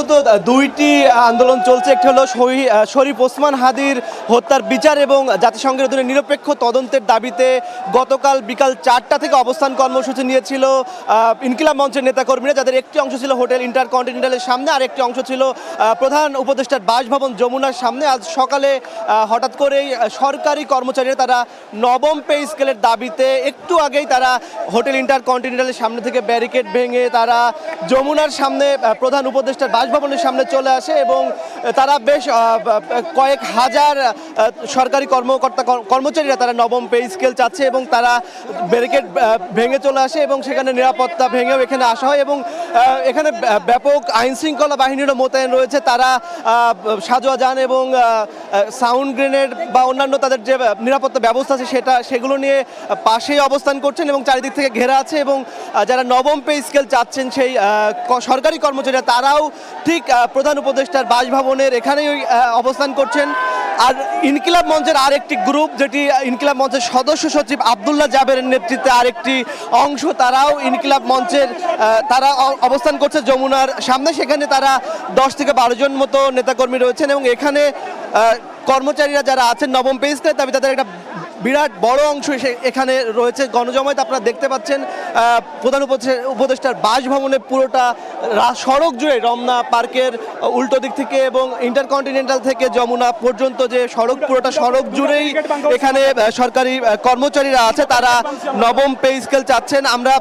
মূলত দুইটি আন্দোলন চলছে। একটি হলো শরীফ ওসমান হাদির হত্যার বিচার এবং জাতিসংঘের অধীনে নিরপেক্ষ তদন্তের দাবিতে গতকাল বিকাল 4টা থেকে অবস্থান কর্মসূচি নিয়েছিল ইনকিলাব মঞ্চের নেতাকর্মীরা, যাদের একটি অংশ ছিল হোটেল ইন্টারকন্টিনেন্টালের সামনে আর একটি অংশ ছিল প্রধান উপদেষ্টার বাসভবন যমুনার সামনে। আজ সকালে হঠাৎ করেই সরকারি কর্মচারীরা তারা নবম পে স্কেলের দাবিতে একটু আগেই তারা হোটেল ইন্টারকন্টিনেন্টালের সামনে থেকে ব্যারিকেড ভেঙে তারা যমুনার সামনে প্রধান উপদেষ্টার বাসভবনের সামনে চলে আসে এবং তারা বেশ কয়েক হাজার সরকারি কর্মচারীরা তারা নবম পে স্কেল চাচ্ছে এবং তারা ব্যারিকেড ভেঙে চলে আসে এবং সেখানে নিরাপত্তা ভেঙেও এখানে আসা হয় এবং এখানে ব্যাপক আইন শৃঙ্খলা বাহিনীরও মোতায়েন রয়েছে। তারা সাজোয়া যান এবং সাউন্ড গ্রেনেড বা অন্যান্য তাদের যে নিরাপত্তা ব্যবস্থা আছে সেগুলো নিয়ে পাশেই অবস্থান করছেন এবং চারিদিক থেকে ঘেরা আছে এবং যারা নবম পে স্কেল চাচ্ছেন সেই সরকারি কর্মচারীরা তারাও ঠিক প্রধান উপদেষ্টার বাসভবনের এখানেই অবস্থান করছেন। আর ইনকিলাব মঞ্চের আরেকটি গ্রুপ, যেটি ইনকিলাব মঞ্চের সদস্য সচিব আব্দুল্লাহ জাবেরের নেতৃত্বে আরেকটি অংশ, তারাও ইনকিলাব মঞ্চের তারা অবস্থান করছে যমুনার সামনে। সেখানে তারা 10 থেকে 12 জন মতো নেতাকর্মী রয়েছেন এবং এখানে কর্মচারীরা যারা আছেন নবম পে স্কেলের দাবি তাদের একটা বিরাট বড় অংশ এখানে রয়েছে। গণজমায়েত আপনারা দেখতে পাচ্ছেন প্রধান উপদেষ্টার বাসভবনে পুরোটা সড়ক জুড়ে রমনা পার্কের উল্টো দিক থেকে এবং ইন্টারকন্টিনেন্টাল থেকে যমুনা পর্যন্ত যে সড়ক পুরোটা সড়ক জুড়েই এখানে সরকারি কর্মচারীরা আছে, তারা নবম পে স্কেল চাচ্ছেন। আমরা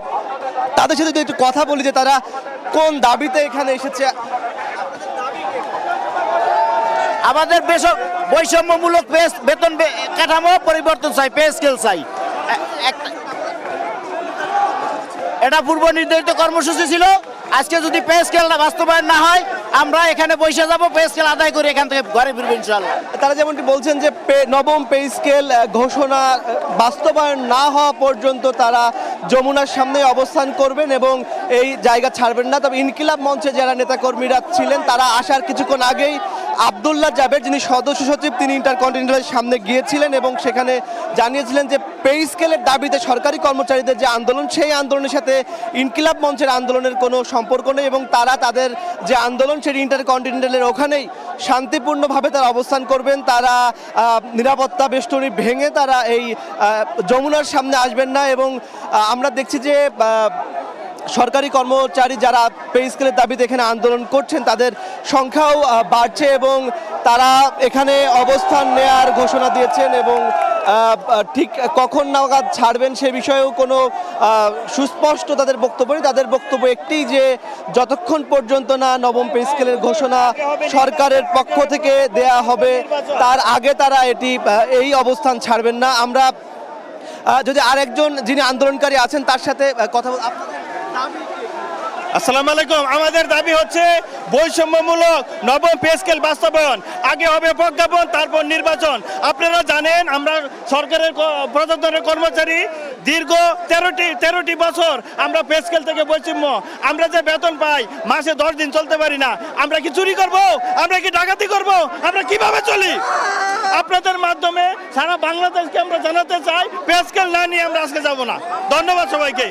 তাদের সাথে যদি একটু কথা বলি যে তারা কোন দাবিতে এখানে এসেছে। আমাদের বৈষম্যমূলক বেতন কাঠামো পরিবর্তন চাই, পে স্কেল চাই। এটা পূর্ব নির্ধারিত কর্মসূচি ছিল। আজকে যদি পে স্কেলটা বাস্তবায়ন না হয় আমরা এখানে বসে যাব, পে স্কেল আদায় করে এখান থেকে ঘরে ফিরবো ইনশাআল্লাহ। তারা যেমনটি বলছেন যে নবম পে স্কেল ঘোষণা বাস্তবায়ন না হওয়া পর্যন্ত তারা যমুনার সামনে অবস্থান করবেন এবং এই জায়গা ছাড়বেন না। তবে ইনকিলাব মঞ্চে যারা নেতাকর্মীরা ছিলেন তারা আসার কিছুক্ষণ আগেই আব্দুল্লাহ জাবের, যিনি সদস্য সচিব, তিনি ইন্টারকন্টিনেন্টালের সামনে গিয়েছিলেন এবং সেখানে জানিয়েছিলেন যে পে স্কেলের দাবিতে সরকারি কর্মচারীদের যে আন্দোলন, সেই আন্দোলনের সাথে ইনকিলাব মঞ্চের আন্দোলনের কোনো সম্পর্ক নেই এবং তারা তাদের যে আন্দোলন সেটি ইন্টারকন্টিনেন্টালের ওখানেই শান্তিপূর্ণভাবে তারা অবস্থান করবেন। তারা নিরাপত্তা বেষ্টনী ভেঙে তারা এই যমুনার সামনে আসবেন না এবং আমরা দেখছি যে সরকারি কর্মচারী যারা পে স্কেলের দাবিতে এখানে আন্দোলন করছেন তাদের সংখ্যাও বাড়ছে এবং তারা এখানে অবস্থান নেয়ার ঘোষণা দিয়েছেন এবং ঠিক কখন নাগাদ ছাড়বেন সে বিষয়েও কোনো সুস্পষ্ট তাদের বক্তব্য নেই। তাদের বক্তব্য একটি যে যতক্ষণ পর্যন্ত না নবম পে স্কেলের ঘোষণা সরকারের পক্ষ থেকে দেয়া হবে তার আগে তারা এই অবস্থান ছাড়বেন না। আমরা যদি আরেকজন যিনি আন্দোলনকারী আছেন তার সাথে কথা বল। আসসালামু আলাইকুম। আমাদের দাবি হচ্ছে বৈষম্যমূলক নবম পে স্কেল বাস্তবায়ন। আগে হবে প্রজ্ঞাপন, তারপর নির্বাচন। আপনারা জানেন আমরা সরকারের প্রশাসনের কর্মচারী, দীর্ঘ 13টি বছর আমরা পে স্কেল থেকে বৈষম্য। আমরা যে বেতন পাই মাসে 10 দিন চলতে পারি না। আমরা কি চুরি করব? আমরা কি ডাকাতি করব? আমরা কিভাবে চলি? আপনাদের মাধ্যমে সারা বাংলাদেশকে আমরা জানাতে চাই পে স্কেল না নিয়ে আমরা আজকে যাব না। ধন্যবাদ সবাইকে।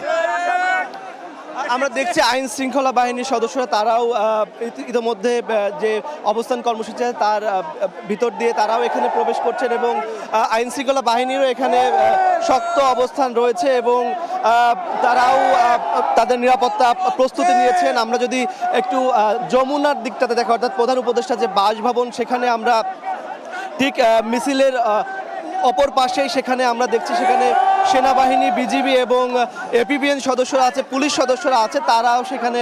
আমরা দেখছি আইন শৃঙ্খলা বাহিনীর সদস্যরা তারাও ইতিমধ্যে যে অবস্থান কর্মসূচি তার ভিতর দিয়ে তারাও এখানে প্রবেশ করছেন এবং আইন শৃঙ্খলা বাহিনীরও এখানে শক্ত অবস্থান রয়েছে এবং তারাও তাদের নিরাপত্তা প্রস্তুতি নিয়েছেন। আমরা যদি একটু যমুনার দিকটাতে দেখো, অর্থাৎ প্রধান উপদেষ্টা যে বাসভবন, সেখানে আমরা ঠিক মিছিলের অপর পাশেই সেখানে আমরা দেখছি সেখানে সেনাবাহিনী, বিজিবি এবং এপিবিএন সদস্যরা আছে, পুলিশ সদস্যরা আছে, তারাও সেখানে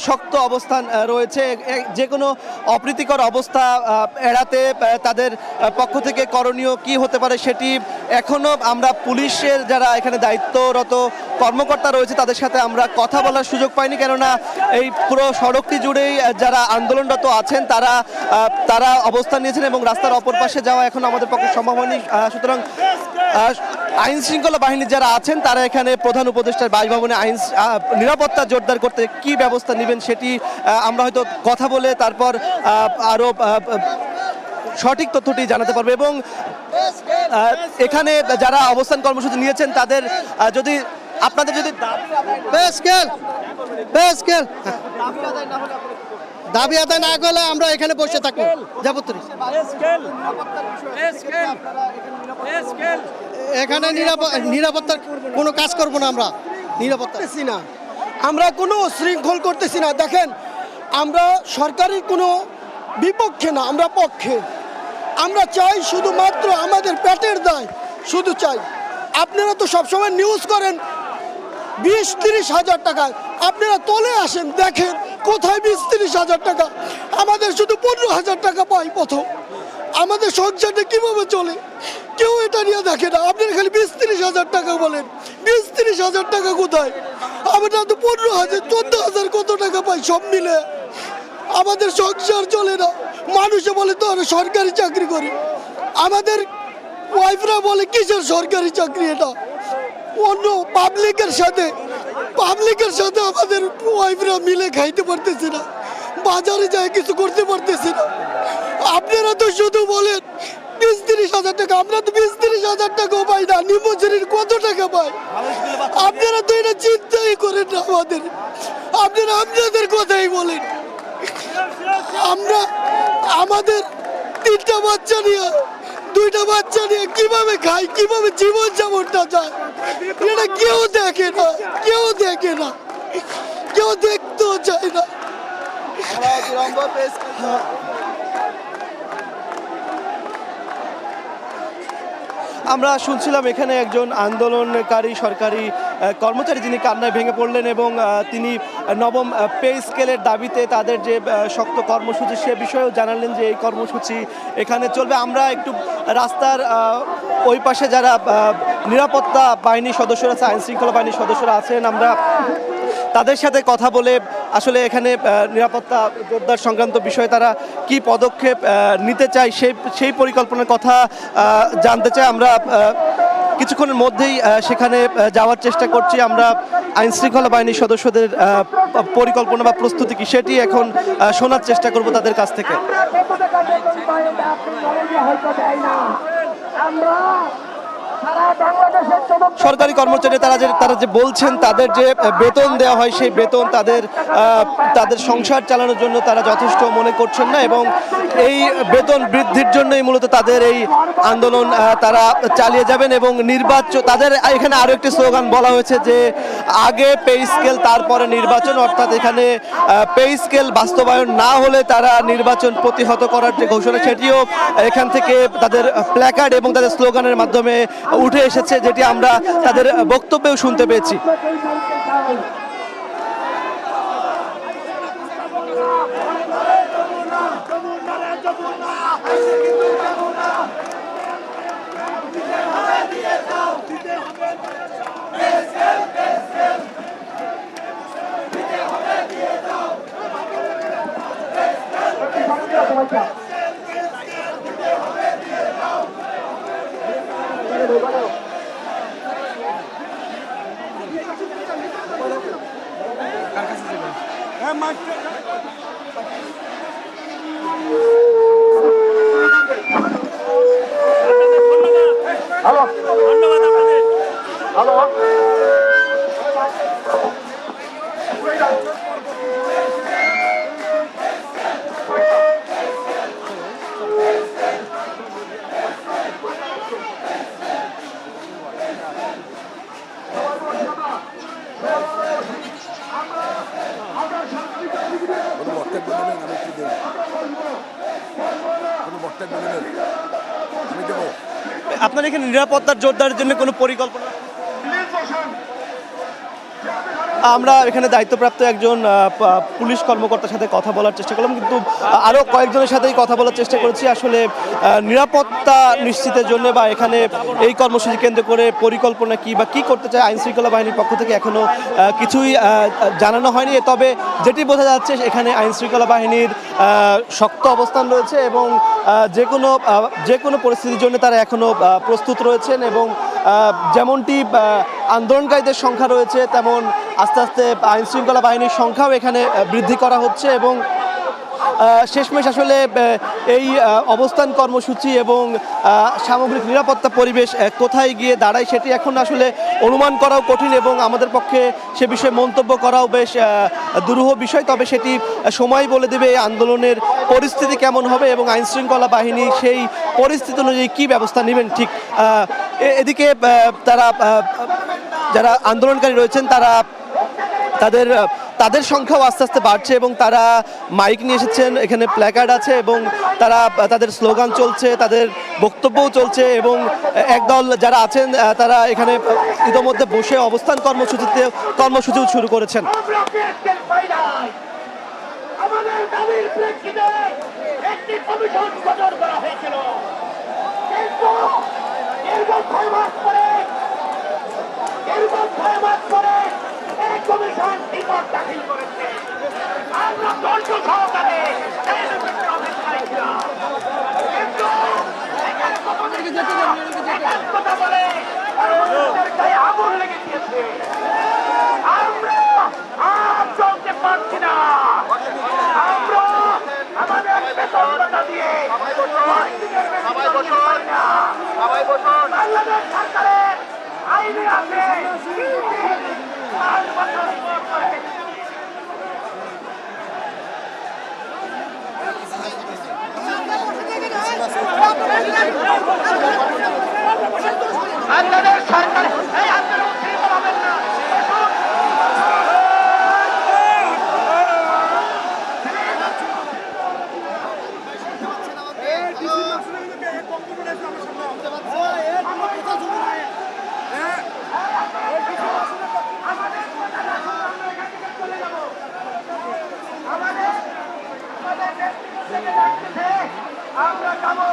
শক্ত অবস্থান রয়েছে। যে কোনো অপ্রীতিকর অবস্থা এড়াতে তাদের পক্ষ থেকে করণীয় কি হতে পারে সেটি এখনও আমরা পুলিশের যারা এখানে দায়িত্বরত কর্মকর্তা রয়েছে তাদের সাথে আমরা কথা বলার সুযোগ পাইনি, কেননা এই পুরো সড়কটি জুড়েই যারা আন্দোলনরত আছেন তারা অবস্থান নিয়েছেন এবং রাস্তার অপর পাশে যাওয়া এখন আমাদের পক্ষে সম্ভব হয়নি। সুতরাং আইন শৃঙ্খলা বাহিনী যারা আছেন তারা এখানে প্রধান উপদেষ্টার বাসভবনে নিরাপত্তা জোরদার করতে কি ব্যবস্থা নেবেন সেটি আমরা হয়তো কথা বলে তারপর আরও সঠিক তথ্যটি জানাতে পারবে। এবং এখানে যারা অবস্থান কর্মসূচি নিয়েছেন তাদের যদি আপনাদের যদি দাবি আদায় না করলে আমরা এখানে বসে থাকবো যাবতীয় এখানে নিরাপত্তার কোনো কাজ করব না আমরা নিরাপত্তা না আমরা কোনো শৃঙ্খল করতেছি না। দেখেন আমরা সরকারের কোনো বিপক্ষে না, আমরা পক্ষে। আমরা চাই শুধুমাত্র আমাদের পেটের দায় শুধু চাই। আপনারা তো সবসময় নিউজ করেন 20-30 হাজার টাকা, আপনারা তোলে আসেন দেখেন কোথায় 20-30 হাজার টাকা। আমাদের শুধু 15 হাজার টাকা পাই প্রথম। আমাদের সংসারটা কিভাবে চলে কেউ এটা নিয়ে দেখে না। আপনারা খালি 20-30 হাজার টাকা বলেন, 20-30 হাজার টাকা কোথায়? আমরা তো 15 হাজার 14 হাজার কত টাকা পাই সব মিলে। আমাদের সংসার চলে না। মানুষে বলে তো আমরা সরকারি চাকরি করি, আমাদের ওয়াইফরা বলে কিসের সরকারি চাকরি এটা। অন্য পাবলিকের সাথে আমাদের ওয়াইফরা মিলে খাইতে পারতেছে না, বাজারে যায় কিছু করতে পারতেছে না। আপনারা তো শুধু বলেন 20-30 হাজার টাকা, আমরা তো 20-30 হাজার টাকাও পাই না। নিম্নশ্রেণীর কত টাকা পাই আপনারা তো এটা চিন্তাই করেন না। আপনারা আপনাদের কথাই বলেন। আমাদের 3টা বাচ্চা নিয়ে 2টা বাচ্চা নিয়ে কিভাবে খাই, কিভাবে জীবন যাপনটা যায় এটা কেউ দেখে না, কেউ দেখতেও চায় না। আমরা শুনছিলাম এখানে একজন আন্দোলনকারী সরকারি কর্মচারী যিনি কান্নায় ভেঙে পড়লেন এবং তিনি নবম পে স্কেলের দাবিতে তাদের যে শক্ত কর্মসূচি সে বিষয়েও জানালেন যে এই কর্মসূচি এখানে চলবে। আমরা একটু রাস্তার ওই পাশে যারা নিরাপত্তা বাহিনীর সদস্যরা আছে, আইন শৃঙ্খলা বাহিনীর সদস্যরা আছেন, আমরা তাদের সাথে কথা বলে আসলে এখানে নিরাপত্তা জোরদার সংক্রান্ত বিষয়ে তারা কি পদক্ষেপ নিতে চায় সেই পরিকল্পনার কথা জানতে চাই। আমরা কিছুক্ষণের মধ্যেই সেখানে যাওয়ার চেষ্টা করছি। আমরা আইন শৃঙ্খলা বাহিনীর সদস্যদের পরিকল্পনা বা প্রস্তুতি কি সেটি এখন শোনার চেষ্টা করব তাদের কাছ থেকে। সরকারি কর্মচারী তারা যে বলছেন তাদের যে বেতন দেওয়া হয় সেই বেতন তাদের সংসার চালানোর জন্য তারা যথেষ্ট মনে করছেন না এবং এই বেতন বৃদ্ধির জন্যই মূলত তাদের এই আন্দোলন তারা চালিয়ে যাবেন এবং নির্বাচন তাদের এখানে আরো একটি স্লোগান বলা হয়েছে যে আগে পে স্কেল তারপরে নির্বাচন, অর্থাৎ এখানে পে স্কেল বাস্তবায়ন না হলে তারা নির্বাচন প্রতিহত করার যে ঘোষণা সেটিও এখান থেকে তাদের প্ল্যাকার্ড এবং তাদের স্লোগানের মাধ্যমে উঠে এসেছে, যেটি আমরা তাদের বক্তব্যেও শুনতে পেয়েছি। আপনার এখানে নিরাপত্তার জোরদারের জন্য কোনো পরিকল্পনা? আমরা এখানে দায়িত্বপ্রাপ্ত একজন পুলিশ কর্মকর্তার সাথে কথা বলার চেষ্টা করলাম, কিন্তু আরও কয়েকজনের সাথেই কথা বলার চেষ্টা করেছি। আসলে নিরাপত্তা নিশ্চিতের জন্য বা এখানে এই কর্মসূচি কেন্দ্র করে পরিকল্পনা কি বা কী করতে চায় আইন শৃঙ্খলা বাহিনীর পক্ষ থেকে এখনও কিছুই জানানো হয়নি। তবে যেটি বোঝা যাচ্ছে এখানে আইন শৃঙ্খলা বাহিনীর শক্ত অবস্থান রয়েছে এবং যে কোনো পরিস্থিতির জন্য তারা এখনও প্রস্তুত রয়েছেন এবং যেমনটি আন্দোলনকারীদের সংখ্যা রয়েছে তেমন আস্তে আস্তে আইন শৃঙ্খলা বাহিনীর সংখ্যাও এখানে বৃদ্ধি করা হচ্ছে এবং শেষমেশ আসলে এই অবস্থান কর্মসূচি এবং সামগ্রিক নিরাপত্তা পরিবেশ কোথায় গিয়ে দাঁড়ায় সেটি এখন আসলে অনুমান করাও কঠিন এবং আমাদের পক্ষে সে বিষয়ে মন্তব্য করাও বেশ দুরূহ বিষয়। তবে সেটি সময় বলে দেবে এই আন্দোলনের পরিস্থিতি কেমন হবে এবং আইনশৃঙ্খলা বাহিনী সেই পরিস্থিতি অনুযায়ী কী ব্যবস্থা নেবেন। ঠিক এদিকে তারা যারা আন্দোলনকারী রয়েছেন তারা তাদের সংখ্যাও আস্তে আস্তে বাড়ছে এবং তারা মাইক নিয়ে এসেছেন, এখানে প্ল্যাকার্ড আছে এবং তারা তাদের স্লোগান চলছে, তাদের বক্তব্যও চলছে এবং একদল যারা আছেন তারা এখানে ইতোমধ্যে বসে অবস্থান কর্মসূচিও শুরু করেছেন। আমাদের দাবির প্রেক্ষিতে একটি কমিশন গঠন করা হয়েছিল, কিন্তু দীর্ঘ 6 মাস পরে এই কমিশন রিপোর্ট দাখিল করেছে। আমরা ধৈর্য সহকারে অপেক্ষায় ছিলাম, কিন্তু এখানে কথা বলে আমাদের গায়ে আগুন লেগে গিয়েছে। আমরা আর চলতে পারছি না। আমরা আমাদের বেতনটা দিয়ে বাংলাদেশ সরকারের আইনে আছে 5 বছর পর করে বাংলাদেশ সরকার এই আন্দোলন ছিন্ন হবেন না। আমরা যাবো।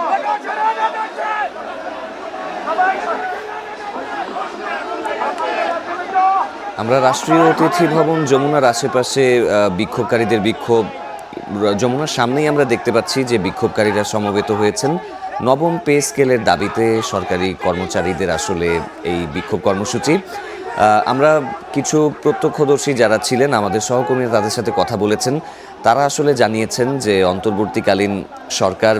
আমরা রাষ্ট্রীয় অতিথি ভবন যমুনার আশেপাশে বিক্ষোভকারীদের বিক্ষোভ, যমুনার সামনেই আমরা দেখতে পাচ্ছি যে বিক্ষোভকারীরা সমবেত হয়েছেন নবম পে স্কেলের দাবিতে। সরকারি কর্মচারীদের আসলে এই বিক্ষোভ কর্মসূচি, আমরা কিছু প্রত্যক্ষদর্শী যারা ছিলেন আমাদের সহকর্মীরা তাদের সাথে কথা বলেছেন। তারা আসলে জানিয়েছেন যে অন্তর্বর্তীকালীন সরকার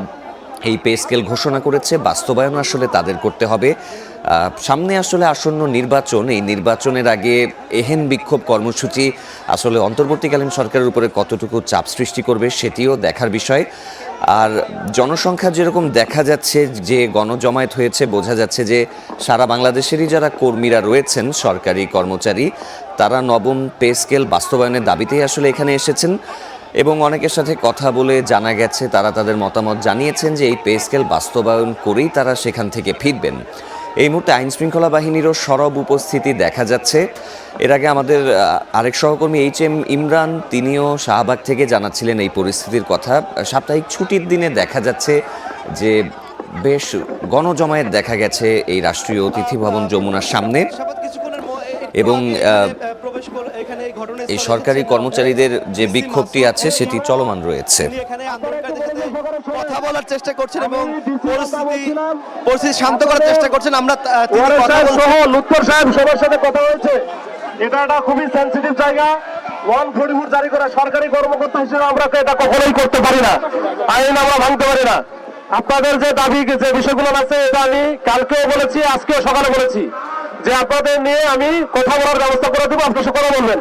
এই পে স্কেল ঘোষণা করেছে, বাস্তবায়ন আসলে তাদের করতে হবে। সামনে আসলে আসন্ন নির্বাচন, এই নির্বাচনের আগে এহেন বিক্ষোভ কর্মসূচি আসলে অন্তর্বর্তীকালীন সরকারের উপরে কতটুকু চাপ সৃষ্টি করবে সেটিও দেখার বিষয়। আর জনসংখ্যা যেরকম দেখা যাচ্ছে যে গণজমায়েত হয়েছে, বোঝা যাচ্ছে যে সারা বাংলাদেশেরই যারা কর্মীরা রয়েছেন সরকারি কর্মচারী তারা নবম পে স্কেল বাস্তবায়নের দাবিতেই আসলে এখানে এসেছেন এবং অনেকের সাথে কথা বলে জানা গেছে তারা তাদের মতামত জানিয়েছেন যে এই পে স্কেল বাস্তবায়ন করেই তারা সেখান থেকে ফিরবেন। এই মুহূর্তে আইনশৃঙ্খলা বাহিনীরও সরব উপস্থিতি দেখা যাচ্ছে। এর আগে আমাদের আরেক সহকর্মী HM ইমরান তিনিও শাহবাগ থেকে জানাচ্ছিলেন এই পরিস্থিতির কথা। সাপ্তাহিক ছুটির দিনে দেখা যাচ্ছে যে বেশ গণজমায়েত দেখা গেছে এই রাষ্ট্রীয় অতিথি ভবন যমুনার সামনে এবং এই সরকারি কর্মচারীদের যে বিক্ষোভটি আছে সেটি চলমান রয়েছে। কথা বলার চেষ্টা করছেন এবং পরিস্থিতি শান্ত করার চেষ্টা করছেন। আমরা লুৎফর সাহেব সবার সাথে কথা হয়েছে। এটা একটা খুবই সেনসিটিভ জায়গা। 144 জারি করা সরকারি কর্মকর্তা হিসেবে আমরা এটা কখনোই করতে পারি না, আইন আমরা ভাঙতে পারি না। আপনাদের যে দাবি যে বিষয়গুলো আছে এটা আমি কালকেও বলেছি, আজকেও সকালে বলেছি যে আপনাদের নিয়ে আমি কথা বলার ব্যবস্থা করে দেবো, আপনি সকলে বলবেন।